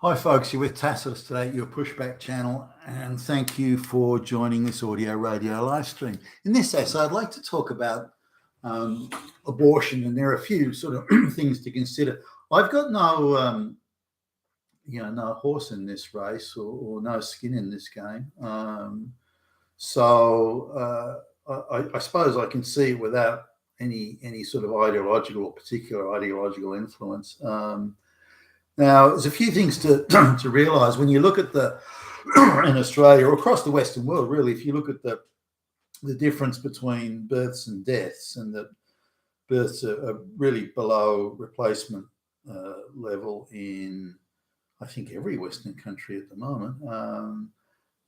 Hi folks, you're with Tacitus today, your pushback channel, and thank you for joining this audio radio live stream. In this essay, I'd like to talk about abortion, and there are a few sort of things to consider. I've got no horse in this race or no skin in this game. I suppose I can see it without any sort of ideological or particular ideological influence. Now, there's a few things to to realise when you look at in Australia or across the Western world, really. If you look at the difference between births and deaths, and that births are really below replacement level in, I think, every Western country at the moment.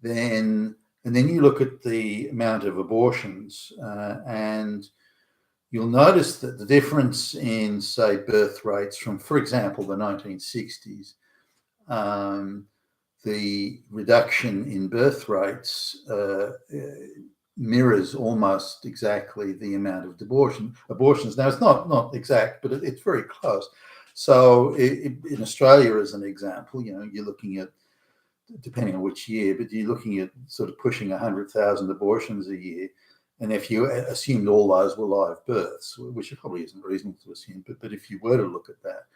Then you look at the amount of abortions, and you'll notice that the difference in, say, birth rates from, for example, the 1960s, the reduction in birth rates mirrors almost exactly the amount of abortions. Now, it's not exact, but it's very close. So in Australia, as an example, you're looking at, depending on which year, but you're looking at sort of pushing 100,000 abortions a year. And if you assumed all those were live births, which probably isn't reasonable to assume, but if you were to look at that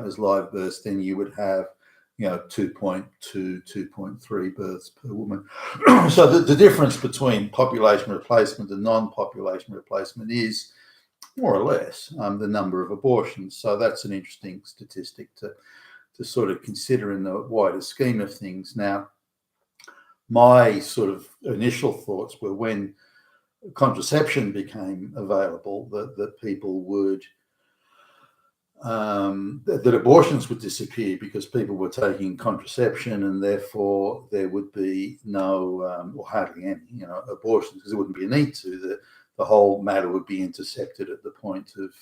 as live births, then you would have 2.2, 2.3 births per woman. So the difference between population replacement and non-population replacement is more or less the number of abortions. So that's an interesting statistic to sort of consider in the wider scheme of things. Now, my sort of initial thoughts were, when contraception became available, that people would that abortions would disappear because people were taking contraception, and therefore there would be no or hardly any abortions, because there wouldn't be a need to. The whole matter would be intercepted at the point of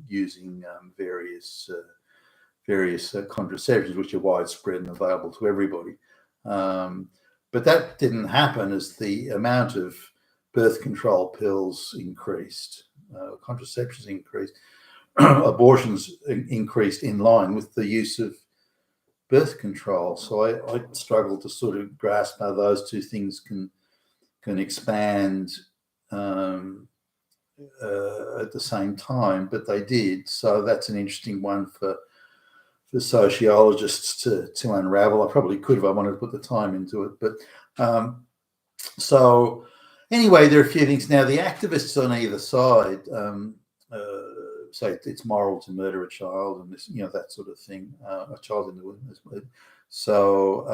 using various contraceptions, which are widespread and available to everybody. But that didn't happen as the amount of birth control pills increased, contraceptions increased, abortions increased in line with the use of birth control. So I struggle to sort of grasp how those two things can expand at the same time, but they did. So that's an interesting one for sociologists to unravel. I probably could if I wanted to put the time into it, but so anyway, there are a few things. Now, the activists on either side say it's moral to murder a child, and this, that sort of thing, a child in the womb. So,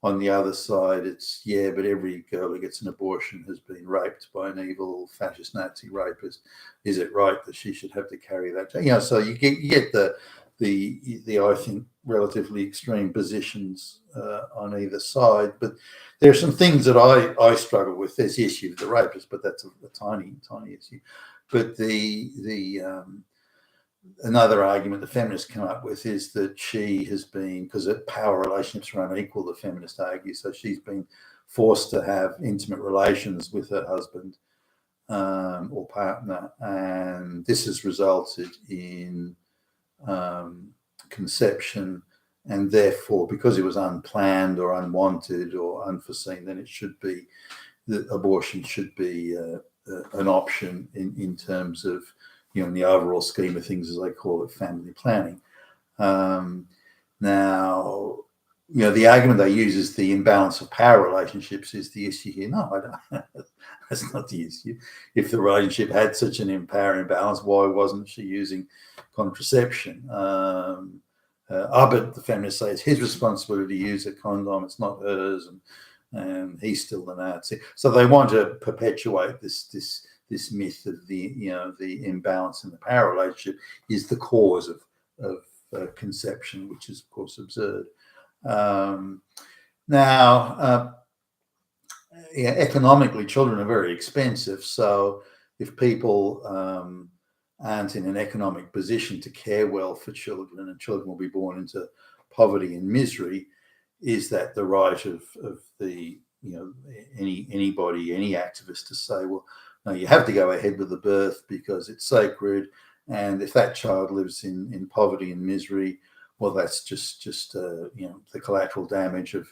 on the other side, it's, but every girl who gets an abortion has been raped by an evil fascist Nazi rapist. Is it right that she should have to carry that? So you get the I think relatively extreme positions on either side. But there are some things that I struggle with. There's the issue of the rapist, but that's a tiny issue. But another argument the feminists come up with is that she has been, because power relationships are unequal, the feminists argue, so she's been forced to have intimate relations with her husband or partner, and this has resulted in conception, and therefore, because it was unplanned or unwanted or unforeseen, then that abortion should be an option in terms of, in the overall scheme of things, as they call it, family planning. Now, the argument they use is the imbalance of power relationships is the issue here. No, I don't. That's not the issue. If the relationship had such an power imbalance, why wasn't she using contraception? But the feminists say it's his responsibility to use a condom. It's not hers, and he's still the Nazi. So they want to perpetuate this myth of the imbalance in the power relationship is the cause of conception, which is of course absurd. Economically, children are very expensive. So if people aren't in an economic position to care well for children, and children will be born into poverty and misery, is that the right of the anybody, any activist, to say, well, no, you have to go ahead with the birth because it's sacred, and if that child lives in poverty and misery, well, that's just the collateral damage of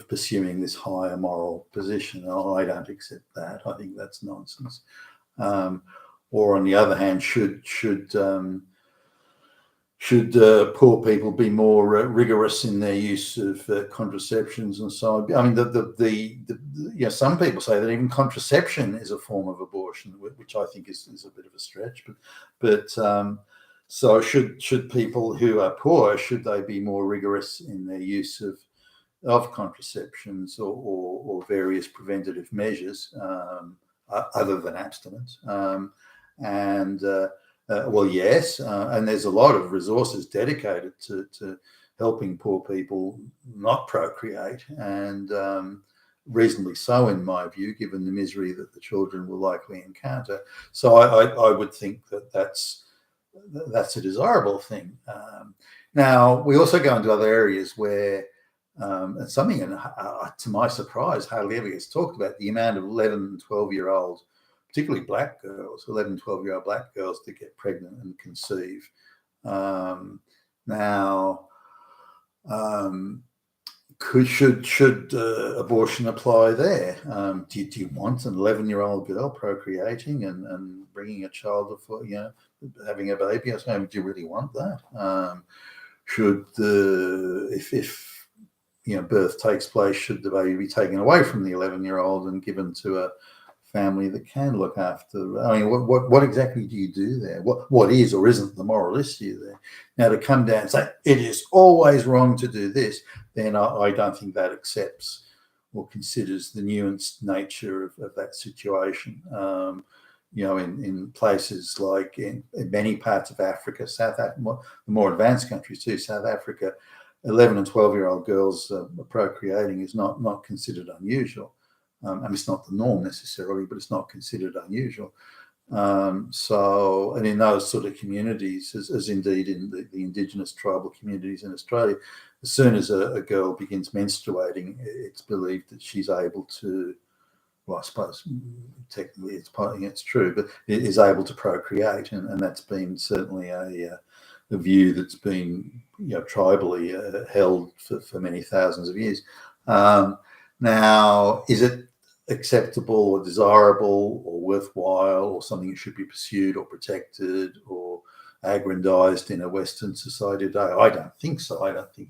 pursuing this higher moral position. I don't accept that. I think that's nonsense. Or on the other hand, should poor people be more rigorous in their use of contraceptions and so on? I mean, some people say that even contraception is a form of abortion, which I think is a bit of a stretch. But so should people who are poor, should they be more rigorous in their use of contraceptions or various preventative measures other than abstinence? Well, yes, and there's a lot of resources dedicated to helping poor people not procreate, and reasonably so, in my view, given the misery that the children will likely encounter. So I would think that that's a desirable thing. Now, we also go into other areas where, and something, to my surprise, hardly ever gets talked about, the amount of 11 and 12-year-old, particularly black girls, 11, 12-year-old black girls that get pregnant and conceive. Should abortion apply there? Do you want an 11-year-old girl procreating and bringing a child, having a baby? I say, do you really want that? If birth takes place, should the baby be taken away from the 11-year-old and given to a family that can look after? I mean, what exactly do you do there? What is or isn't the moral issue there? Now, to come down and say it is always wrong to do this, then I don't think that accepts or considers the nuanced nature of that situation. In places like in many parts of Africa, South Africa, the more advanced countries too, South Africa, 11 and 12-year-old girls procreating is not considered unusual. It's not the norm necessarily, but it's not considered unusual. And in those sort of communities, as indeed in the indigenous tribal communities in Australia, as soon as a girl begins menstruating, it's believed that she's able to, well, I suppose technically it's true, but it is able to procreate, and that's been certainly a view that's been tribally held for many thousands of years. Now, is it acceptable or desirable or worthwhile or something that should be pursued or protected or aggrandized in a Western society today? I don't think so. I don't think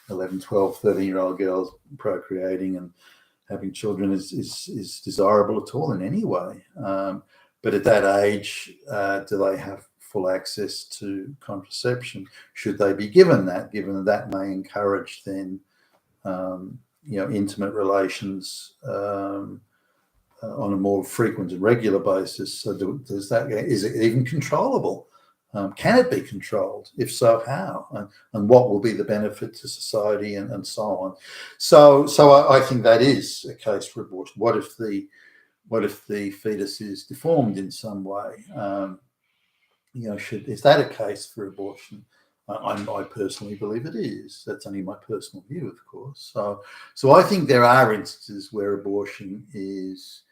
11, 12, 13-year-old girls procreating and having children is desirable at all in any way. But at that age, do they have full access to contraception? Should they be given that, given that may encourage then intimate relations on a more frequent and regular basis? So is it even controllable? Can it be controlled? If so, how? And what will be the benefit to society and so on? So I think that is a case for abortion. What if the fetus is deformed in some way? Is that a case for abortion? I personally believe it is. That's only my personal view, of course. So I think there are instances where abortion is.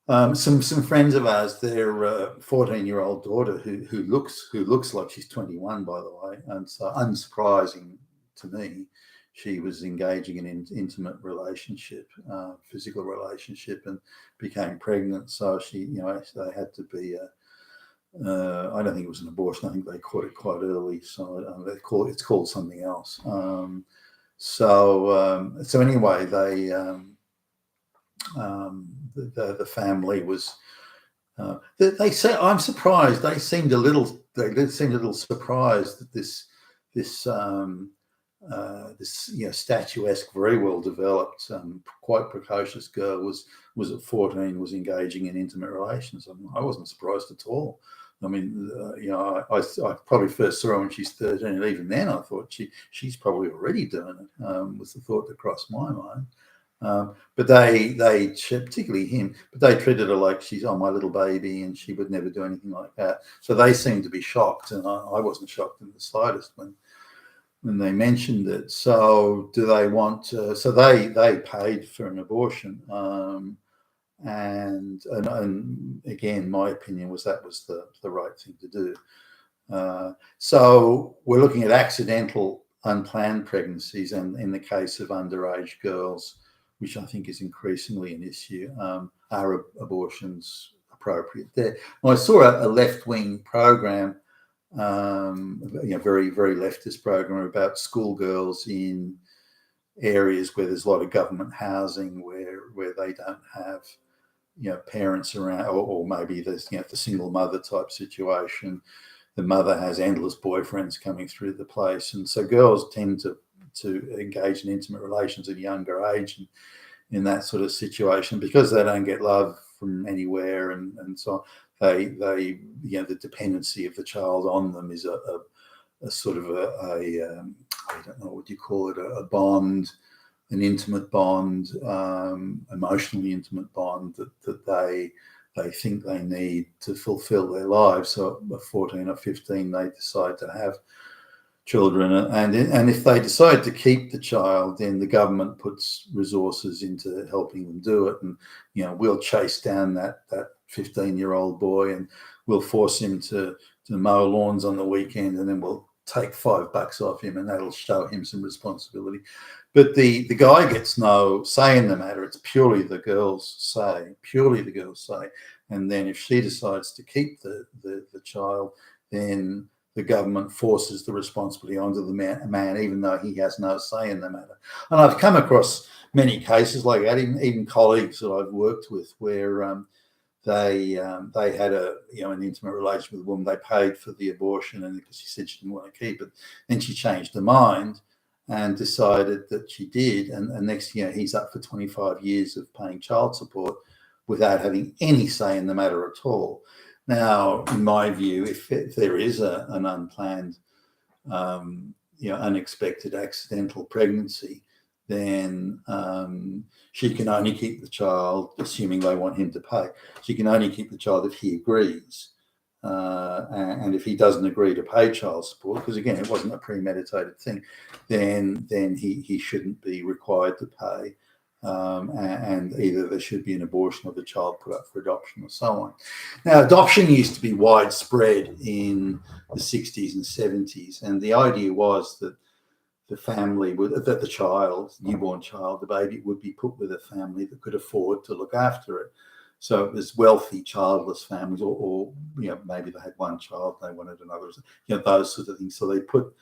Some friends of ours, their 14-year-old daughter, who looks like she's 21, by the way, and so unsurprising to me, she was engaging in an intimate relationship, physical relationship, and became pregnant. So they had to be. I don't think it was an abortion. I think they caught it quite early, so it's called something else. So anyway, the family was. They say, I'm surprised. They seemed a little surprised that this statuesque, very well developed, quite precocious girl was at 14, was engaging in intimate relations. I wasn't surprised at all. I mean, I probably first saw her when she's 13, and even then I thought she's probably already doing it. Was the thought that crossed my mind. But they, particularly him, but they treated her like she's my little baby, and she would never do anything like that. So they seemed to be shocked, and I wasn't shocked in the slightest when they mentioned it. So do they want? So they paid for an abortion, and again, my opinion was that was the right thing to do. So we're looking at accidental, unplanned pregnancies, and in the case of underage girls, which I think is increasingly an issue, are abortions appropriate there? Well, I saw a left-wing program, very, very leftist program about schoolgirls in areas where there's a lot of government housing, where they don't have parents around, or maybe there's the single mother type situation. The mother has endless boyfriends coming through the place, and so girls tend to engage in intimate relations at a younger age, and in that sort of situation, because they don't get love from anywhere, and so they the dependency of the child on them is a sort of a I don't know what you call it, a bond, an intimate bond, emotionally intimate bond that they think they need to fulfill their lives. So at 14 or 15, they decide to have children, and if they decide to keep the child, then the government puts resources into helping them do it, and we'll chase down that 15-year-old boy, and we'll force him to mow lawns on the weekend, and then we'll take $5 off him, and that'll show him some responsibility. But the guy gets no say in the matter. It's purely the girl's say, and then if she decides to keep the child, then the government forces the responsibility onto the man, even though he has no say in the matter. And I've come across many cases like that, even colleagues that I've worked with, where they had an intimate relationship with a woman. They paid for the abortion, and because she said she didn't want to keep it, then she changed her mind and decided that she did. And next thing he's up for 25 years of paying child support without having any say in the matter at all. Now, in my view, if there is an unplanned, unexpected, accidental pregnancy, then she can only keep the child, assuming they want him to pay. She can only keep the child if he agrees. And if he doesn't agree to pay child support, because again, it wasn't a premeditated thing, then he shouldn't be required to pay. And either there should be an abortion or the child put up for adoption, or so on. Now, adoption used to be widespread in the 60s and 70s, and the idea was that the family that the child, newborn child, the baby, would be put with a family that could afford to look after it. So it was wealthy, childless families, or maybe they had one child, they wanted another, those sort of things. So they put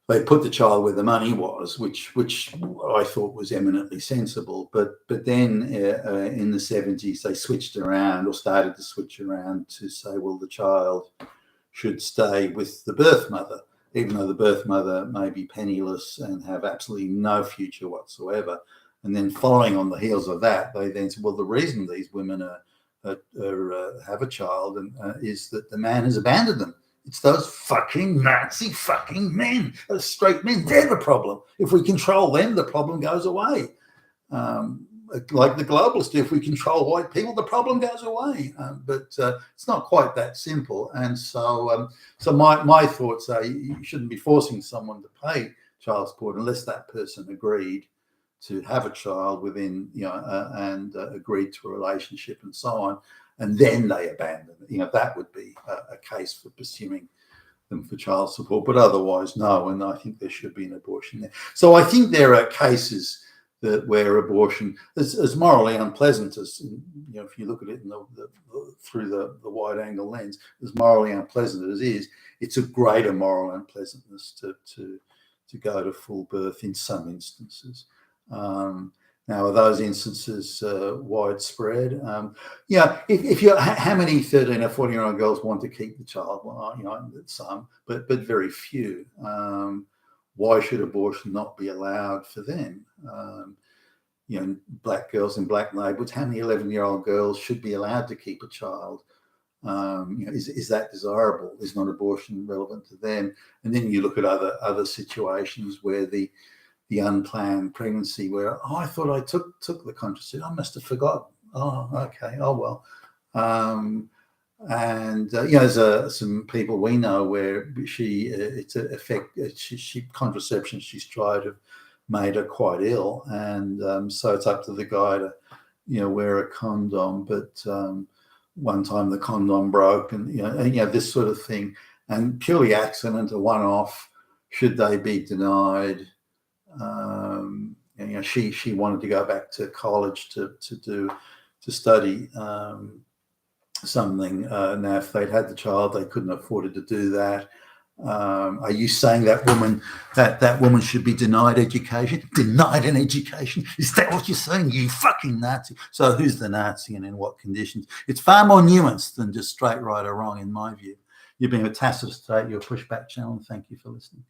the child where the money was, which I thought was eminently sensible. But then in the 70s, they switched around, or started to switch around, to say, well, the child should stay with the birth mother, even though the birth mother may be penniless and have absolutely no future whatsoever. And then following on the heels of that, they then said, well, the reason these women have a child is that the man has abandoned them. It's those fucking Nazi fucking men, those straight men. They're the problem. If we control them, the problem goes away. Like the globalists do, if we control white people, the problem goes away. But it's not quite that simple. And so my thoughts are, you shouldn't be forcing someone to pay child support unless that person agreed to have a child within, and agreed to a relationship and so on, and then they abandon it. That would be a case for pursuing them for child support, but otherwise, no. And I think there should be an abortion there. So I think there are cases where abortion is as morally unpleasant as, if you look at it through the wide-angle lens, as morally unpleasant as it is, it's a greater moral unpleasantness to go to full birth in some instances. Now, are those instances widespread? If you, how many 13 or 14-year-old girls want to keep the child? Well, some, but very few. Why should abortion not be allowed for them? Black girls in black neighborhoods, how many 11-year-old girls should be allowed to keep a child? Is that desirable? Is not abortion relevant to them? And then you look at other situations where the unplanned pregnancy, where I thought I took the contraceptive, I must have forgotten. Oh, okay. Oh well. There's some people we know where contraception she's tried have made her quite ill, and so it's up to the guy to wear a condom. But one time the condom broke, and this sort of thing. and purely accident, a one-off. Should they be denied? She wanted to go back to college to study something. Now, if they'd had the child, they couldn't have afforded to do that. Are you saying that woman should be denied education? Denied an education? Is that what you're saying? You fucking Nazi. So who's the Nazi and in what conditions? It's far more nuanced than just straight right or wrong, in my view. You've been with Tacitus today, your Pushback channel, and thank you for listening.